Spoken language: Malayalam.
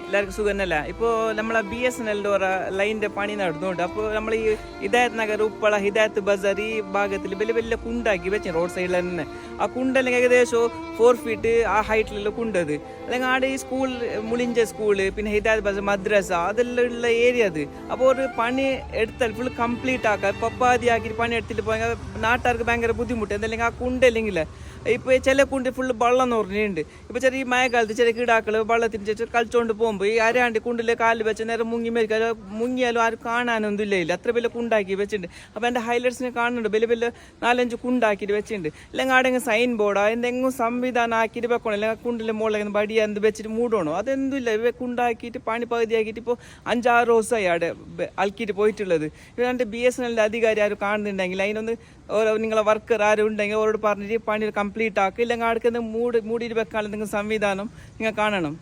എല്ലാവർക്കും സുഖം തന്നെയല്ല. ഇപ്പോൾ നമ്മളെ BSNL ലൈനിന്റെ പണി നടന്നുകൊണ്ട് അപ്പോൾ നമ്മൾ ഈ ഹിദായത്ത് നഗർ, ഉപ്പള, ഹിദായത്ത് ബസാർ ഈ ഭാഗത്തിൽ വലിയ വലിയ കുണ്ടാക്കി വെച്ചു റോഡ് സൈഡിൽ തന്നെ. ആ കുണ്ടെല്ലാം ഏകദേശം 4 ഫീറ്റ് ആ ഹൈറ്റിലുള്ള കുണ്ടത്. അല്ലെങ്കിൽ ആടെ ഈ സ്കൂൾ, മുളിഞ്ച സ്കൂള്, പിന്നെ ഹിദായത്ത് ബസാർ, മദ്രസ അതെല്ലാം ഉള്ള ഏരിയ അത്. അപ്പോൾ ഒരു പണി എടുത്താൽ ഫുൾ കംപ്ലീറ്റ് ആക്കാം, പപ്പാതിയാക്കിയിട്ട് പണി എടുത്തിട്ട് പോയാൽ നാട്ടുകാർക്ക് ഭയങ്കര ബുദ്ധിമുട്ട്. എന്തെങ്കിലും ആ കുണ്ടല്ലെങ്കിൽ ഇപ്പോൾ ചില കുണ്ട് ഫുള്ള് വെള്ളം നിറഞ്ഞിട്ടുണ്ട്. ഇപ്പോൾ ചെറിയ മഴക്കാലത്ത് ചെറിയ കിടാക്കൾ വെള്ളത്തിന് ചേച്ചി കളിച്ചുകൊണ്ട് പോകുമ്പോൾ ഈ അരാണ്ട് കുണ്ടിലെ കാലിൽ വെച്ച് നേരം മുങ്ങി മരിക്കുക. മുങ്ങിയാലും ആരും കാണാനൊന്നും ഇല്ല, അത്ര വലിയ കുണ്ടാക്കി വെച്ചിട്ടുണ്ട്. അപ്പോൾ എൻ്റെ ഹൈലൈറ്റ്സിനെ കാണുന്നുണ്ട്, വലിയ വലിയ 4-5 കുണ്ടാക്കിയിട്ട് വെച്ചിട്ടുണ്ട്. അല്ലെങ്കിൽ ആടെങ്കിൽ സൈൻ ബോർഡോ എന്തെങ്കിലും സംവിധാനം ആക്കിയിട്ട് വെക്കണം. അല്ലെങ്കിൽ കുണ്ടിലെ മുകളിൽ ബടിയ എന്ത് വെച്ചിട്ട് മൂടണോ അതെന്തുമില്ല. ഇവ കുണ്ടാക്കിയിട്ട് പണി പകുതിയാക്കിയിട്ട് ഇപ്പോൾ 5-6 ദിവസമായി അവിടെ ആൾക്കിയിട്ട് പോയിട്ടുള്ളത്. ഇവരുടെ BSNL അധികാരി ആരും കാണുന്നുണ്ടെങ്കിൽ അതിനൊന്ന് നിങ്ങളെ വർക്കർ ആരും ഉണ്ടെങ്കിൽ അവരോട് പറഞ്ഞിട്ട് പണി കംപ്ലീറ്റ് ആക്കുക. ഇല്ലെങ്കിൽ ആൾക്ക് മൂടിയിട്ട് വെക്കാനുള്ള എന്തെങ്കിലും സംവിധാനം നിങ്ങൾ കാണണം.